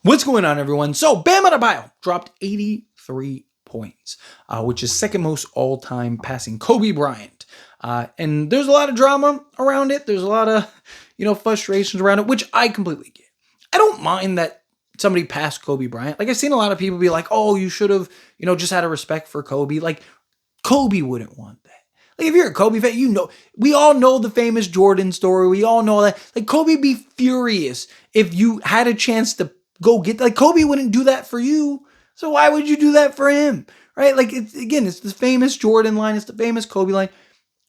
What's going on, everyone? So, Bam Adebayo dropped 83 points, which is second most all-time, passing Kobe Bryant. And there's a lot of drama around it. There's a lot of, frustrations around it, which I completely get. I don't mind that somebody passed Kobe Bryant. Like, I've seen a lot of people be like, oh, you should have, just had a respect for Kobe. Like, Kobe wouldn't want that. Like, if you're a Kobe fan, we all know the famous Jordan story. We all know that. Like, Kobe be furious if you had a chance to go get, like, Kobe wouldn't do that for you. So why would you do that for him? Right? Like, it's the famous Jordan line. It's the famous Kobe line.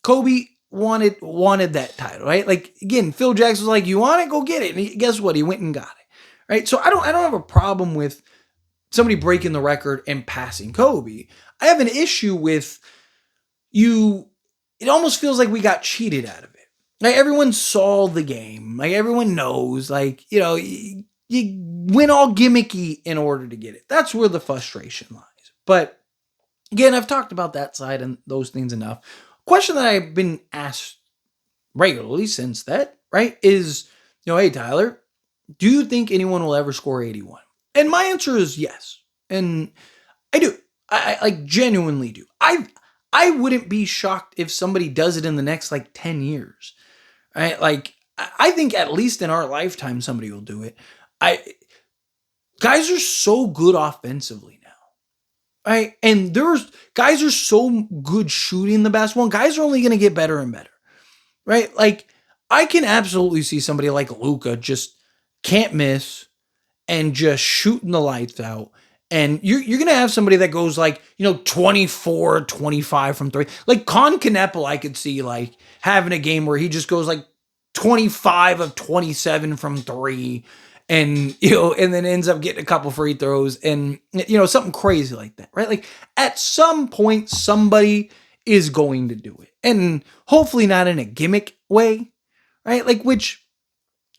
Kobe wanted that title, right? Like, again, Phil Jackson was like, you want it? Go get it. And guess what? He went and got it. Right? So I don't have a problem with somebody breaking the record and passing Kobe. I have an issue with you. It almost feels like we got cheated out of it. Like, everyone saw the game. Like, everyone knows, like, you went all gimmicky in order to get it. That's where the frustration lies. But again, I've talked about that side and those things enough. Question that I've been asked regularly since that, right, is, hey, Tyler, do you think anyone will ever score 81? And my answer is yes. And I do. I like genuinely do. I wouldn't be shocked if somebody does it in the next 10 years. Right? Like, I think at least in our lifetime somebody will do it. Guys are so good offensively now, right? And guys are so good shooting the basketball. And guys are only going to get better and better, right? Like, I can absolutely see somebody like Luka just can't miss and just shooting the lights out. And you're going to have somebody that goes 24, 25 from three. Like Con Kneppel, I could see having a game where he just goes 25 of 27 from three. And, and then ends up getting a couple free throws and, something crazy like that, right? Like, at some point, somebody is going to do it. And hopefully not in a gimmick way, right? Like, which,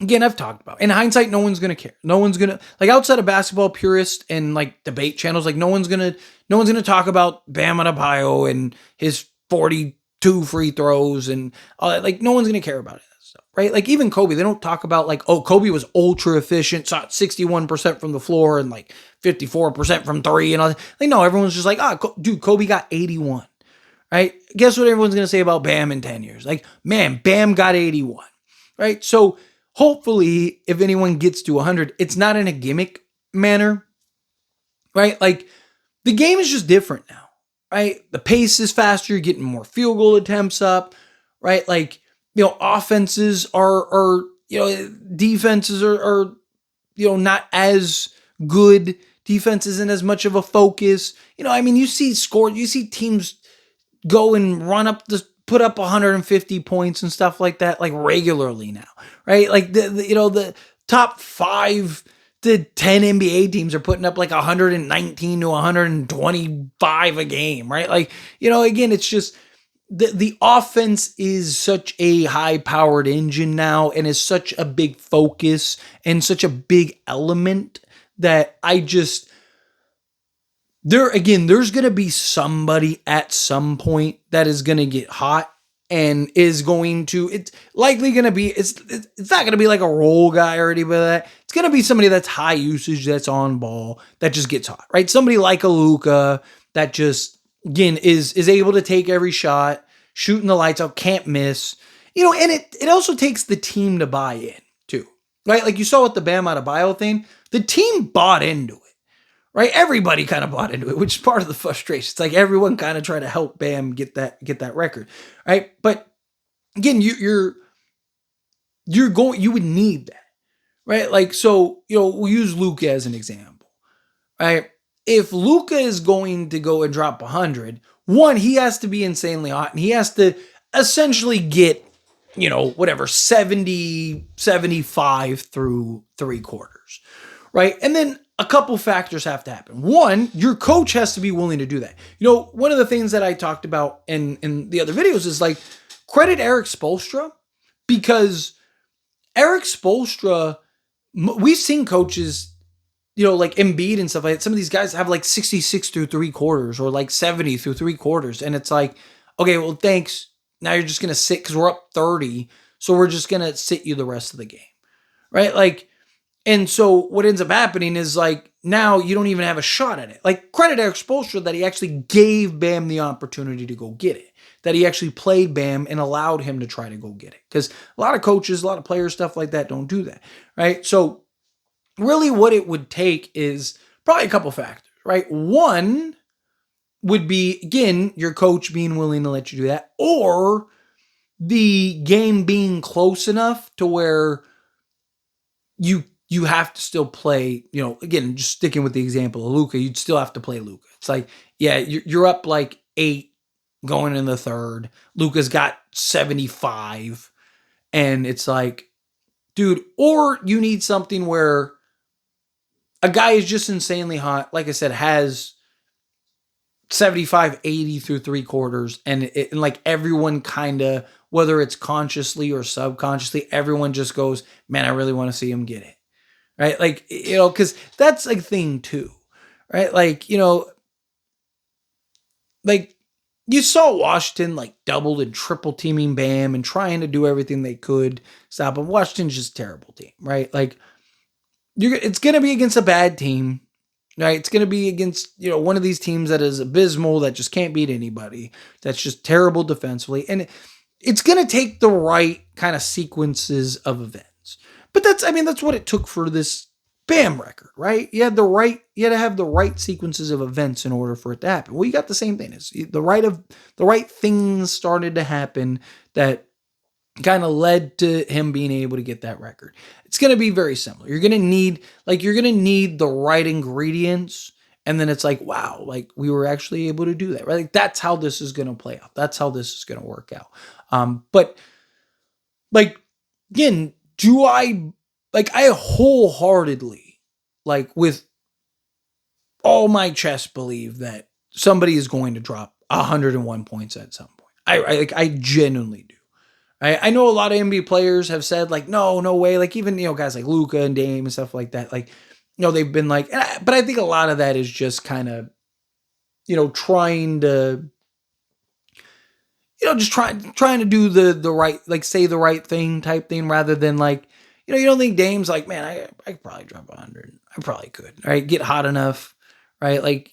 again, I've talked about. In hindsight, no one's going to care. No one's going to, outside of basketball purists and, debate channels, no one's going to talk about Bam Adebayo and his 42 free throws and all that. No one's going to care about it. Right? Like, even Kobe, they don't talk about Kobe was ultra efficient, shot 61% from the floor and 54% from three and all that. No, everyone's just dude, Kobe got 81. Right? Guess what everyone's going to say about Bam in 10 years? Man, Bam got 81. Right? So hopefully if anyone gets to 100, it's not in a gimmick manner. Right? The game is just different now. Right? The pace is faster, you're getting more field goal attempts up. Right? Offenses are defenses are not as good. Defense isn't as much of a focus. You see teams go and put up 150 points and stuff like that, regularly now, right? The top 5 to 10 NBA teams are putting up 119 to 125 a game, right? Again, it's just, the offense is such a high-powered engine now and is such a big focus and such a big element that there's going to be somebody at some point that is going to get hot and it's likely going to be, it's not going to be a role guy or anybody like that. It's going to be somebody that's high usage, that's on ball, that just gets hot, right? Somebody like a Luka that just, again, is able to take every shot, shooting the lights out, can't miss. And it also takes the team to buy in, too. Right? Like you saw with the Bam Adebayo thing, the team bought into it. Right? Everybody kind of bought into it, which is part of the frustration. It's everyone kind of trying to help Bam get that record. Right? But again, you would need that. Right? So, we'll use Luka as an example. Right? If Luka is going to go and drop 100, one, he has to be insanely hot, and he has to essentially get, 70, 75 through three quarters, right? And then a couple factors have to happen. One, your coach has to be willing to do that. One of the things that I talked about in the other videos is credit Eric Spoelstra, because Eric Spoelstra, we've seen coaches, Embiid and stuff like that. Some of these guys have 66 through three quarters or 70 through three quarters. And it's okay, well, thanks. Now you're just going to sit because we're up 30. So we're just going to sit you the rest of the game. Right? And so what ends up happening is like now you don't even have a shot at it. Like credit Eric Spoelstra that he actually gave Bam the opportunity to go get it. That he actually played Bam and allowed him to try to go get it. Because a lot of coaches, a lot of players, stuff like that don't do that. Right. So really what it would take is probably a couple factors. Right. One would be, again, your coach being willing to let you do that, or the game being close enough to where you have to still play, again, just sticking with the example of Luka, you'd still have to play Luka. It's like, yeah, you're up like 8 going in the third. Luka's got 75. And it's like, dude, or you need something where a guy is just insanely hot, like I said, has 75, 80 through 3/4. And like everyone kind of, whether it's consciously or subconsciously, everyone just goes, man, I really want to see him get it. Right? Like, because that's a thing too. Right? Like, like you saw Washington like double and triple teaming Bam and trying to do everything they could stop him. Washington's just a terrible team, right? Like, it's going to be against a bad team. Right, it's going to be against one of these teams that is abysmal, that just can't beat anybody, that's just terrible defensively, and it's going to take the right kind of sequences of events. But that's what it took for this Bam record, right? You had to have the right sequences of events in order for it to happen. Well, you got the same thing. It's the right things started to happen that kind of led to him being able to get that record. It's going to be very similar. You're going to need the right ingredients. And then it's like, wow, like we were actually able to do that, right? Like that's how this is going to play out. That's how this is going to work out. But like, again, I wholeheartedly, like with all my chest, believe that somebody is going to drop 101 points at some point. I genuinely do. I know a lot of NBA players have said like, no way. Like even, guys like Luka and Dame and stuff like that. Like, they've been like, but I think a lot of that is just kind of, trying to, just trying to do the right, like say the right thing type thing rather than like, you don't think Dame's like, man, I could probably drop 100. I probably could, right? Get hot enough, right? Like,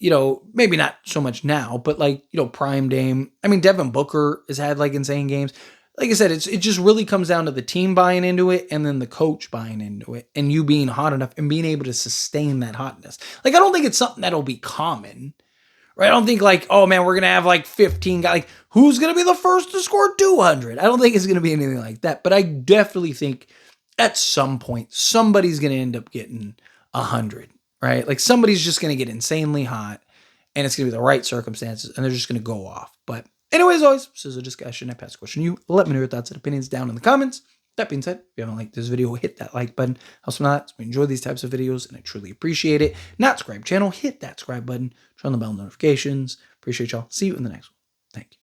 maybe not so much now, but like, prime Dame. I mean, Devin Booker has had like insane games. Like I said, it just really comes down to the team buying into it and then the coach buying into it and you being hot enough and being able to sustain that hotness. Like, I don't think it's something that'll be common, right? I don't think like, oh man, we're going to have like 15 guys. Like, who's going to be the first to score 200? I don't think it's going to be anything like that. But I definitely think at some point, somebody's going to end up getting 100, right? Like somebody's just going to get insanely hot and it's going to be the right circumstances and they're just going to go off. But anyways, as always, this is a discussion. I pass the question to you. Let me know your thoughts and opinions down in the comments. That being said, if you haven't liked this video, hit that like button. Helps me out. We enjoy these types of videos, and I truly appreciate it. Not subscribe channel, hit that subscribe button. Turn on the bell notifications. Appreciate y'all. See you in the next one. Thank you.